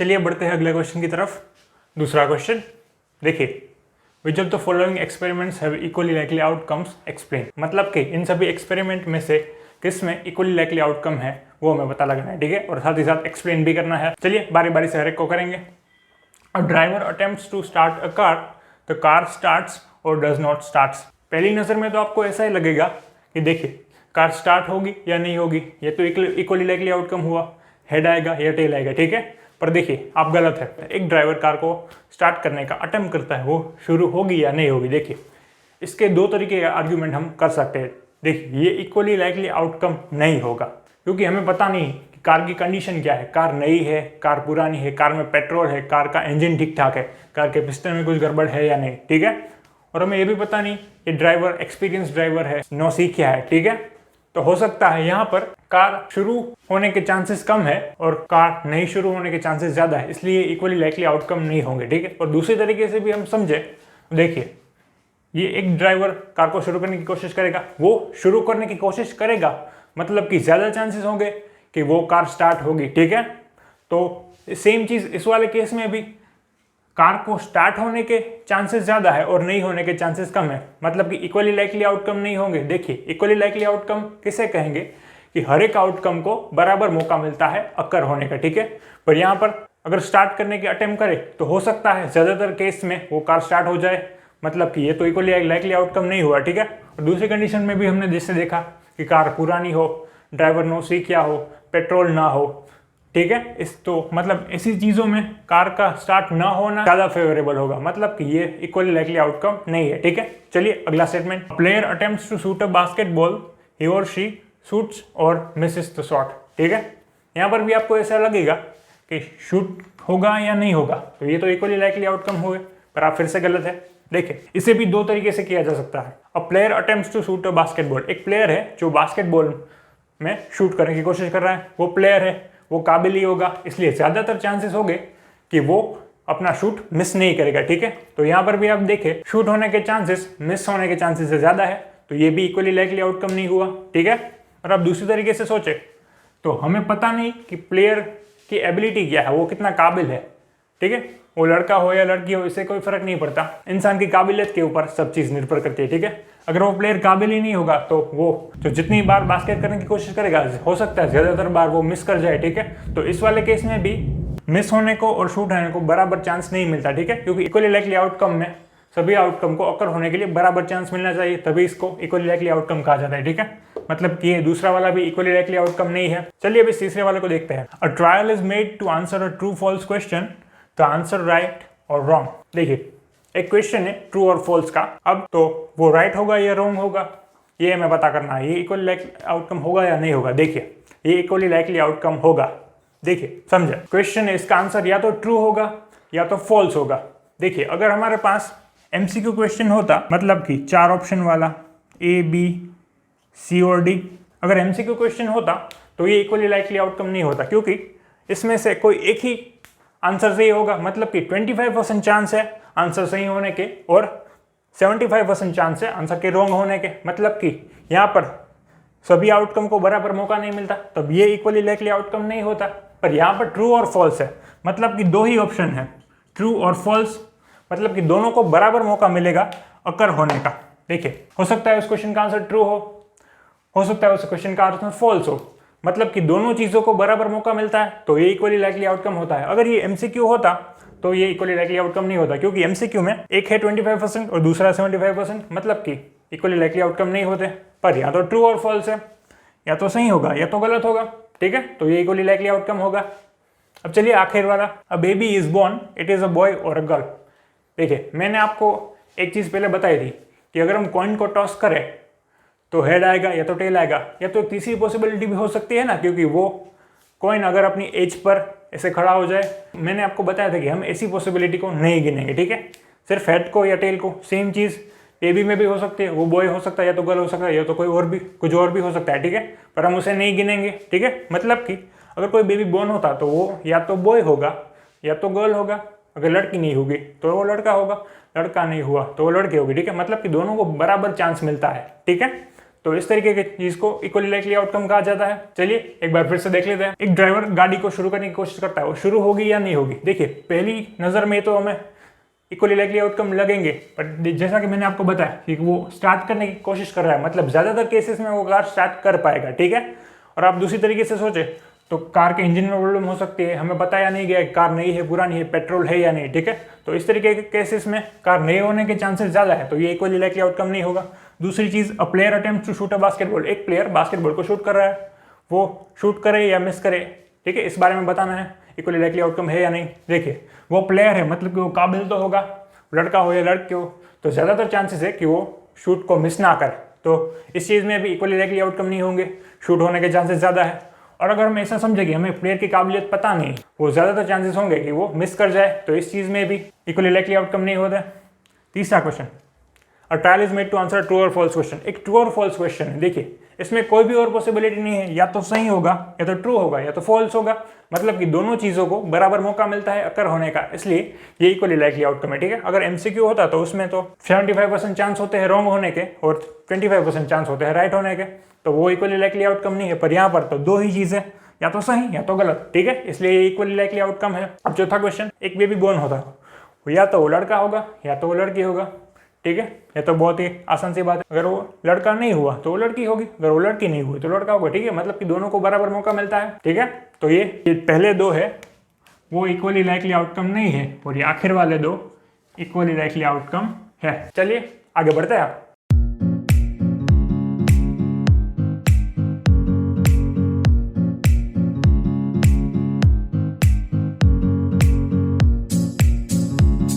चलिए बढ़ते हैं अगले क्वेश्चन की तरफ। दूसरा क्वेश्चन देखिए, which of the following experiments have equally likely outcomes explain. मतलब कि इन सभी एक्सपेरिमेंट में से किस में इक्वली लाइकली आउटकम है वो हमें पता लगना है, ठीक है, और साथ ही साथ एक्सप्लेन भी करना है। चलिए बारी बारी से हर एक को करेंगे। A driver attempts to start a car, the car starts और डज नॉट स्टार्ट्स। पहली नज़र में तो आपको ऐसा ही लगेगा कि देखिए कार स्टार्ट होगी या नहीं होगी, ये तो इक्वली लाइकली आउटकम हुआ, हेड आएगा या टेल आएगा, ठीक है। पर देखिए आप गलत है। एक ड्राइवर कार को स्टार्ट करने का अटेम्प्ट करता है, वो शुरू होगी या नहीं होगी। देखिए इसके दो तरीके के आर्ग्यूमेंट हम कर सकते हैं। देखिए ये इक्वली लाइकली आउटकम नहीं होगा, क्योंकि हमें पता नहीं कि कार की कंडीशन क्या है, कार नई है, कार पुरानी है, कार में पेट्रोल है, कार का इंजन ठीक ठाक है, कार के पिस्टन में कुछ गड़बड़ है या नहीं, ठीक है। और हमें ये भी पता नहीं ये ड्राइवर एक्सपीरियंस ड्राइवर है, नौसिखिया है, ठीक है। तो हो सकता है यहाँ पर कार शुरू होने के चांसेस कम है और कार नहीं शुरू होने के चांसेस ज़्यादा है, इसलिए इक्वली लाइकली आउटकम नहीं होंगे, ठीक है। और दूसरी तरीके से भी हम समझे, देखिए ये एक ड्राइवर कार को शुरू करने की कोशिश करेगा, वो शुरू करने की कोशिश करेगा मतलब कि ज़्यादा चांसेस होंगे कि वो कार स्टार्ट होगी, ठीक है। तो सेम चीज़ इस वाले केस में भी कार को स्टार्ट होने के चांसेस ज़्यादा है और नहीं होने के चांसेस कम है, मतलब कि इक्वली लाइकली आउटकम नहीं होंगे। देखिए इक्वली लाइकली आउटकम किसे कहेंगे कि हर एक आउटकम को बराबर मौका मिलता है अकर होने का, ठीक है। पर यहाँ पर अगर स्टार्ट करने की अटेम्प्ट करे तो हो सकता है ज़्यादातर केस में वो कार स्टार्ट हो जाए, मतलब कि ये तो इक्वली लाइकली आउटकम नहीं हुआ, ठीक है। और दूसरी कंडीशन में भी हमने जैसे देखा कि कार पुरानी हो, ड्राइवर नौसिखिया हो, पेट्रोल ना हो, ठीक है। इस तो मतलब ऐसी चीज़ों में कार का स्टार्ट ना होना ज़्यादा फेवरेबल होगा, मतलब कि ये इक्वली लाइकली आउटकम नहीं है, ठीक है। चलिए अगला statement, player attempts to shoot a basketball, he और शी शूट्स और मिसेस द शॉट, ठीक है। यहाँ पर भी आपको ऐसा लगेगा कि शूट होगा या नहीं होगा, तो ये तो इक्वली लाइकली आउटकम हुए, पर आप फिर से गलत है। देखिए इसे भी दो तरीके से किया जा सकता है। A player attempts to shoot a basketball, एक प्लेयर है जो बास्केटबॉल में शूट करने की कोशिश कर रहा है, वो प्लेयर है, वो काबिल ही होगा, इसलिए ज़्यादातर चांसेस होंगे कि वो अपना शूट मिस नहीं करेगा, ठीक है। तो यहाँ पर भी आप देखें शूट होने के चांसेस मिस होने के चांसेस से ज़्यादा है, तो ये भी इक्वली लाइकली आउटकम नहीं हुआ, ठीक है। और आप दूसरी तरीके से सोचें तो हमें पता नहीं कि प्लेयर की एबिलिटी क्या है, वो कितना काबिल है, ठीक है। वो लड़का हो या लड़की हो इससे कोई फर्क नहीं पड़ता, इंसान की काबिलियत के ऊपर सब चीज़ निर्भर करती है, ठीक है। अगर वो प्लेयर काबिल ही नहीं होगा तो वो जो जितनी बार बास्केट करने की कोशिश करेगा हो सकता है ज़्यादातर बार वो मिस कर जाए, ठीक है। तो इस वाले केस में भी मिस होने को और शूट होने को बराबर चांस नहीं मिलता, ठीक है, क्योंकि इक्वली लाइकली आउटकम में सभी आउटकम को अकर होने के लिए बराबर चांस मिलना चाहिए, तभी इसको इक्वली लाइकली आउटकम कहा जाता है, ठीक है। मतलब कि ये दूसरा वाला भी इक्वली लाइकली आउटकम नहीं है। चलिए अभी तीसरे वाले को देखते हैं। A trial is made to answer a true false question, the answer right और रॉन्ग। देखिए एक क्वेश्चन है ट्रू और फॉल्स का, अब तो वो राइट होगा या रॉन्ग होगा ये हमें पता करना है, ये इक्वली लाइकली आउटकम होगा या नहीं होगा। देखिए ये इक्वली लाइकली आउटकम होगा, देखिए समझे क्वेश्चन है, इसका आंसर या तो ट्रू होगा या तो फॉल्स होगा। देखिए अगर हमारे पास MCQ क्वेश्चन होता, मतलब कि 4 ऑप्शन वाला A, B, C और D, अगर MCQ क्वेश्चन होता तो ये इक्वली लाइकली आउटकम नहीं होता, क्योंकि इसमें से कोई एक ही आंसर सही होगा, मतलब कि 25% चांस है आंसर सही होने के और 75% चांस है आंसर के रॉन्ग होने के, मतलब कि यहाँ पर सभी आउटकम को बराबर मौका नहीं मिलता, तब ये इक्वली लाइकली आउटकम नहीं होता। पर यहाँ पर ट्रू और फॉल्स है, मतलब कि दो ही ऑप्शन है, ट्रू और फॉल्स, मतलब कि दोनों को बराबर मौका मिलेगा अकर होने का। देखिए हो सकता है उस क्वेश्चन का आंसर ट्रू हो सकता है उस क्वेश्चन का आंसर फॉल्स हो, मतलब कि दोनों चीज़ों को बराबर मौका मिलता है, तो ये इक्वली लाइकली आउटकम होता है। अगर ये MCQ होता तो ये इक्वली लाइकली आउटकम नहीं होता, क्योंकि MCQ में एक है 25% और दूसरा 75%, मतलब कि इक्वली लाइकली आउटकम नहीं होते। पर या तो ट्रू और फॉल्स है, या तो सही होगा या तो गलत होगा, ठीक है, तो ये इक्वली लाइकली आउटकम होगा। अब चलिए आखिर वाला, a baby is born, it is a boy और अ गर्ल। देखिए मैंने आपको एक चीज़ पहले बताई थी कि अगर हम कॉइन को टॉस करें तो हेड आएगा या तो टेल आएगा, या तो तीसरी पॉसिबिलिटी भी हो सकती है ना, क्योंकि वो कॉइन अगर अपनी एज पर ऐसे खड़ा हो जाए। मैंने आपको बताया था कि हम ऐसी पॉसिबिलिटी को नहीं गिनेंगे, ठीक है, सिर्फ हेड को या टेल को। सेम चीज़ बेबी में भी हो सकती है, वो बॉय हो सकता है या तो गर्ल हो सकता है या तो कोई और भी कुछ और भी हो सकता है, ठीक है, पर हम उसे नहीं गिनेंगे, ठीक है। मतलब कि अगर कोई बेबी बोर्न होता तो वो या तो बॉय होगा या तो गर्ल होगा, अगर लड़की नहीं होगी तो वो लड़का होगा, लड़का नहीं हुआ तो वो लड़की होगी, ठीक है, मतलब कि दोनों को बराबर चांस मिलता है, ठीक है। तो इस तरीके की चीज को इक्वली लाइकली आउटकम कहा जाता है। चलिए एक बार फिर से देख लेते हैं। एक ड्राइवर गाड़ी को शुरू करने की कोशिश करता है, वो शुरू होगी या नहीं होगी। देखिए पहली नजर में तो हमें इक्वली लाइकली आउटकम लगेंगे, बट जैसा कि मैंने आपको बताया कि वो स्टार्ट करने की कोशिश कर रहा है, मतलब ज्यादातर केसेस में वो कार स्टार्ट कर पाएगा, ठीक है। और आप दूसरी तरीके से सोचे तो कार के इंजन में प्रॉब्लम हो सकती है, हमें बताया नहीं गया कार नई है पुरानी है, पेट्रोल है या नहीं, ठीक है। तो इस तरीके के केसेस में कार नए होने के चांसेस ज्यादा है, तो ये इक्वली लाइकली आउटकम नहीं होगा। दूसरी चीज, a player attempt to shoot a basketball, एक प्लेयर बास्केटबॉल को शूट कर रहा है, वो शूट करे या मिस करे, ठीक है, इस बारे में बताना है इक्वली लाइकली आउटकम है या नहीं। देखिए वो प्लेयर है, मतलब कि वो काबिल तो होगा, लड़का हो या लड़की हो, तो ज्यादातर चांसेस है कि वो शूट को मिस ना करे, तो इस चीज में भी इक्वली लाइकली आउटकम नहीं होंगे, शूट होने के चांसेस ज्यादा है। और अगर हम ऐसा समझे कि हमें प्लेयर की काबिलियत पता नहीं, वो ज्यादातर चांसेस होंगे कि वो मिस कर जाए, तो इस चीज में भी इक्वली लाइकली आउटकम नहीं होता। तीसरा question, a trial is made to answer true और फॉल्स क्वेश्चन, एक ट्रू और फॉल्स क्वेश्चन है। देखिए इसमें कोई भी और पॉसिबिलिटी नहीं है, या तो सही होगा या तो ट्रू होगा या तो फॉल्स होगा, मतलब कि दोनों चीजों को बराबर मौका मिलता है अकर होने का, इसलिए ये इक्वली लाइकली आउटकम है, ठीक है। अगर एमसीक्यू होता तो उसमें तो 75% चांस होते हैं रॉन्ग होने के और 25% चांस होते हैं राइट होने के, तो वो इक्वली लाइकली आउटकम नहीं है। पर यहाँ पर तो दो ही चीजें, या तो सही या तो गलत, ठीक है, इसलिए ये इक्वली लाइकली आउटकम है। अब चौथा क्वेश्चन, एक बेबी बोर्न होता, या तो वो लड़का होगा या तो वो लड़की होगा, ठीक है, ये तो बहुत ही आसान सी बात है। अगर वो लड़का नहीं हुआ तो वो लड़की होगी, अगर वो लड़की नहीं हुई तो लड़का होगा, ठीक है, मतलब कि दोनों को बराबर मौका मिलता है, ठीक है। तो ये पहले दो है वो इक्वली लाइकली आउटकम नहीं है, और ये आखिर वाले दो इक्वली लाइकली आउटकम है। चलिए आगे बढ़ते हैं आप।